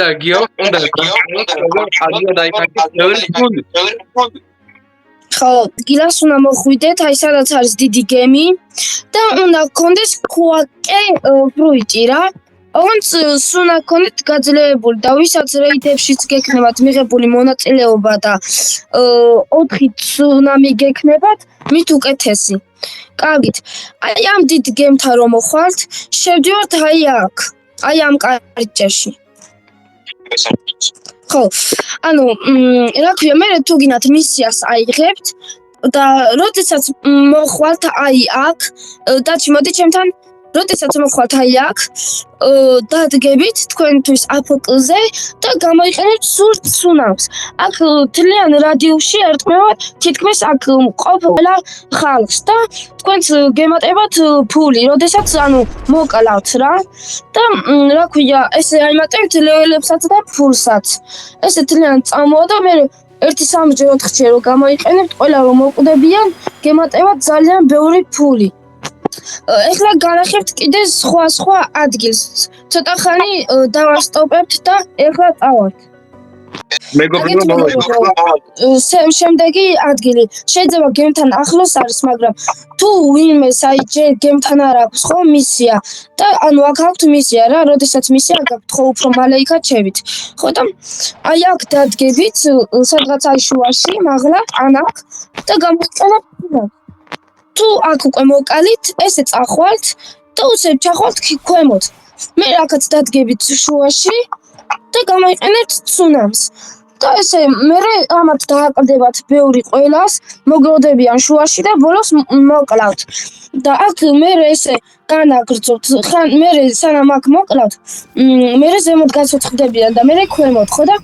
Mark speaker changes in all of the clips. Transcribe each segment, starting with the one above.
Speaker 1: და გიო უნდა ადიო დაიქართოს
Speaker 2: ხო, დილას უნდა მოხვიდეთ, აი სადაც არის დიდი გემი და უნდა გქონდეს ქუაკე ფრუიტი რა. ოღონდ უნდა გქონდეთ გაძლიერებული და ვისაც რეიდებშიც გექნებათ მიღებული მონაწილეობა და 4 ცუნამი გექნებათ, მით უკეთესი. კარგით. აი ამ დიდ გემთან რომ მოხვალთ, შევდივართ აი აქ, აი ამ კარიბჭეში. ხო, ანუ რა ქვია, მე თუ გინათ მისიას აიღებთ და როდესაც მოხვალთ აი აქ, დათი მოდი ჩემთან, როდესაც მოხვალთ აი აქ, დადგებით თქვენთვის აფოკლზე და გამოიყენებთ სულ ცუნამს. აქ თლიან რადიუსში ერტყმევათ თითქმის აქ ყოფილა ხალხს და თქვენც გემატებათ ფული, როდესაც ანუ მოკლავთ რა. და რა ქვია, ესე აიმატებთ ლეველებსაც და ფულსაც. ესე თლიან წამოა და მე 1-3-4 რო გამოიყენებთ, ყველა რომ მოკვდებიან, გემატებათ ძალიან ბევრი ფული. ეხლა განახებთ კიდე სხვა ადგილს. ცოტა ხანი დავასტოპებთ და ეხლა წავართ. შემდეგი ადგილი. შეიძლება გემთან ახლოს არის, მაგრამ თუ ვინმეს აი ჯერ გემთან არ აქვს ხო მისია და ანუ აქ აქვთ მისია რა, როდესაც მისია გაქვთ ხო უფრო მალე იქაც შევით. ხო და აი აქ დადგებით, სადღაც აი შუაში, მაღლა, ან აქ და გამოიყენებთ თუ აქ უკვე მოკალით, ესე წახვალთ და უცებ ჩახვალთ ქვემოთ. მე აქაც დადგებით შუაში და გამოიყენებთ ცუნამს. და ესე მე ამათ დააკლდებათ ბევრი ყველას, მოგროვდებიან შუაში და ბოლოს მოკლავთ. და აქ მე ესე განაგრძობთ. ხან მე სანამ აქ მოკლავთ, მე ზემოთ გაცოცხლდებიან და მე ქვემოთ, ხო და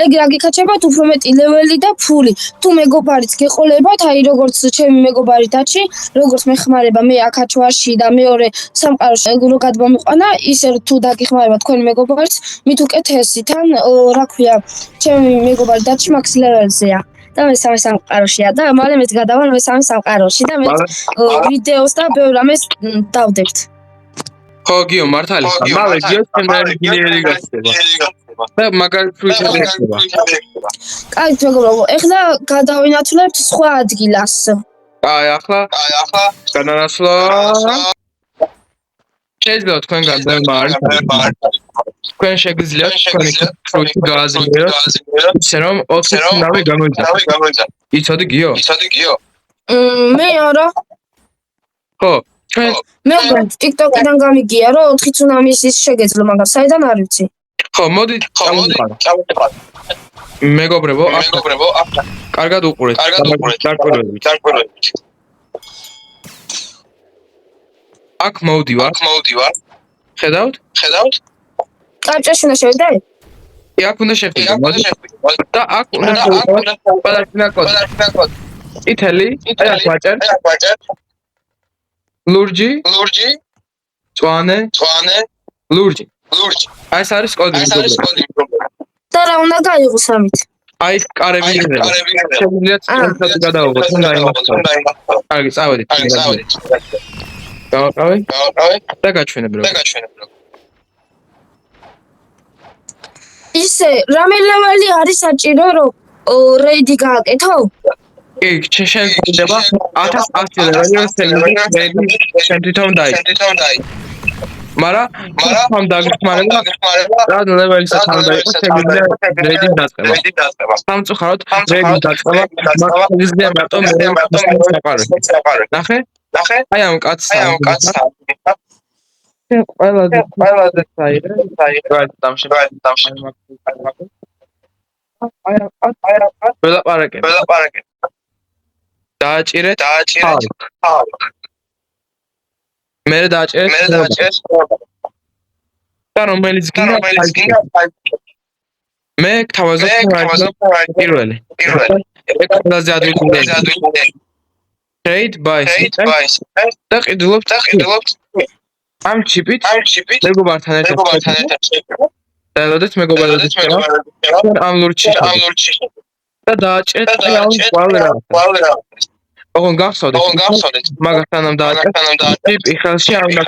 Speaker 2: ეგ რა გიქაჩებათ უფრო მეტი ლეველი და ფული. თუ მეგობარიც გეყოლებათ, აი როგორც ჩემი მეგობარი დათი, როგორც მეხმარება მე აქაც ვარში და მეორე სამყაროში რო გადმომიყვანა, ისე თუ დაგიხმარება თქვენი მეგობარიც, მით უკეთესი თან რა ქვია, ჩემი მეგობარი დათი მაქს ლეველზეა. და მესამე სამყაროშია და მალე მეც გადავალ მესამე სამყაროში და მეც ვიდეოს და ბევრ რამეს დავდებთ.
Speaker 1: ხო, გიო, მართალი ხარ. მალე გიოს ენერგიერი გასწება. და მაგალითად შეიძლება.
Speaker 2: კაი, მეგობრებო, ეხლა გადავინაცვლებთ სხვა ადგილას.
Speaker 1: აი, ახლა განანაცვლა შეიძლება თქვენგან ბევრმა არის. თქვენ შეგიძლიათ თქვენი ფრუიტი გააზრიოთ, ისე რომ 4 ცუნამი გამოიძახოთ. იცოდი გიო? მე არა. ხო, ჩვენ
Speaker 2: მე TikTok-დან გამიგია, რომ 4 ცუნამის ის შეგეძლო, მაგრამ საიდან არ ვიცი.
Speaker 1: ხო, მოდი წავიდეთ. მეგობრებო, კარგად უყურეთ. დარკვირვებით. აქ მოვდივარ. ხედავთ? კარჭაში უნდა შევიდე? აქ უნდა შევიდე. და აქ უნდა პალატინა კოდი. ითელი, აი აქ ვაჭერ. ლურჯი. წვანე. ლურჯი. აი ეს არის კოდი.
Speaker 2: და რა უნდა გაიღოს ამით?
Speaker 1: აი კარები იდება. შეგიძლიათ კონტრაქტი გადავიღოთ, უნდა იმართოს. კარგი, წავედით. გავაკრავე და გაჩვენებრო.
Speaker 2: ისე რამე ლეველი არის საჭირო რომ რეიდი გააკეთო?
Speaker 1: კი, შენ გქონდება 1100 ლეველი შენ თვითონ დაი. მაგრამ ამ დაგეხმარება რა ლეველისაც არ დაიყო შეგიძლია რეიდი დაწყება. სამწუხაროდ რეიდი დაწყება მაგალითია მარტო მე საყარე. ნახე? აი ამ კაცთან. ყველაზე საირე დამში. ველაპარაკე. დააჭირეთ. მე დააჭერეთ. და რომელიც გინდა მე თავაზობ პირველი. ეგ ყველაზე ადვილია. Trade buy და ყიდულობთ ამ ჩიპით მეგობართან ერთად და ელოდეთ მეგობართან ამ ლურჩი და დააჭერეთ ამ ვალერა ოღონ გახსოვდეთ მაგასთან ამ დააჭერეთ ჩიპი ხელში არ უნდა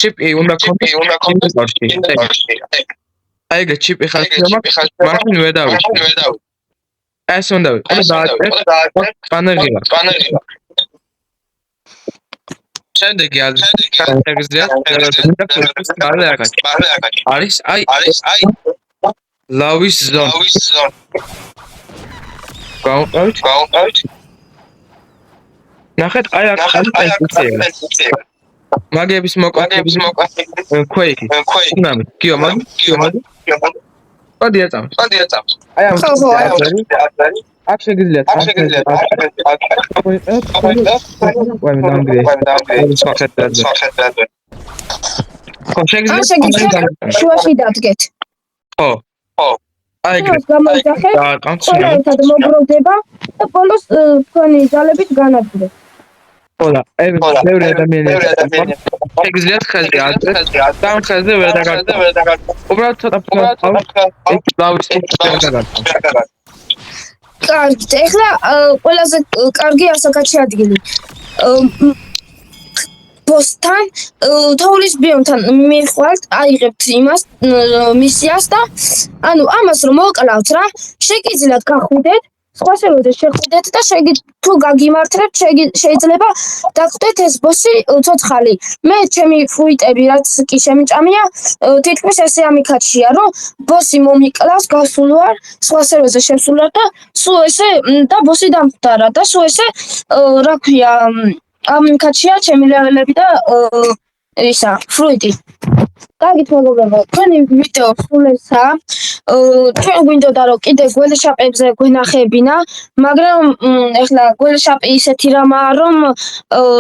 Speaker 1: ჩიპი უნდა კონდეს აი ეგრე ჩიპი ხალხი მაქვს მაშინ ვერ დავიწყე ეს უნდა ვიყო და პანელია შემდეგი არის აი ლავის ზონ გავყავთ ნახეთ აი აქ პენსია მაგების მოკვეთების ქვეიქი უნამი კიო მაგი მოდი აწამს აი ამ აქ შეგიძლიათ
Speaker 2: შუაში დადგეთ
Speaker 1: ხო აი ეგრე
Speaker 2: ერთად მოგროვდება და ბოლოს თქვენი ძალებით განაგრძელეთ
Speaker 1: ხოლა ბევრი ადამიანია შეგიძლიათ ხაზი აწვეთ და ამ ხაზზე ვერ დაგაგრძელოთ უბრალოდ ცოტა ეს ლავის
Speaker 2: კარგით, ეხლა ყველაზე კარგი ასაკაცი ადგილი. ბოსთან, თოვლის ბიომთან მიხვალთ, აიღებთ იმას, მისიას და ანუ ამას რომ მოკლავთ რა, შეგიძლიათ გახვიდეთ, სხვა სერვერზე შეხვიდეთ და თუ გაგიმართებთ, შეიძლება დახვდეთ ეს ბოსი ცოცხალი. მე ჩემი ფუიტები რაც კი შემიჭამია, თითქმის ესე ამიქაჩია, რომ ბოსი მომიკლავს, გასულ ვარ, სხვა სერვერზე შევსულ ვარ და სულ ესე და ბოსი დამხვდარა და სულ ესე რა ქვია, ამიქაჩია ჩემი ლეველები და ისა, ფუიტი. კარგით მეგობრებო, თქვენი ვიდეო სულ ესაა. ჩვენ გვინდოდა რომ კიდე გველეშაპებზე გვენახებინა, მაგრამ ეხლა გველეშაპი ისეთი რამაა, რომ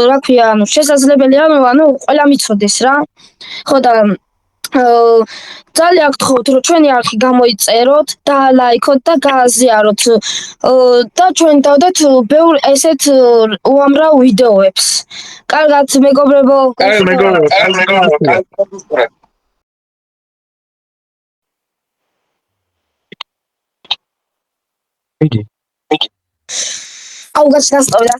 Speaker 2: რა ქვია, ანუ შესაძლებელია, ანუ ყველა მიცოდეს რა. ხო და ძალიან გთხოვთ, რომ ჩვენი არხი გამოიწეროთ და ლაიქოთ და გააზიაროთ და ჩვენ დავდეთ ბევრ ესეთ უამრავ ვიდეოებს. კარგად მეგობრებო. იგი. აუ გასწავლე.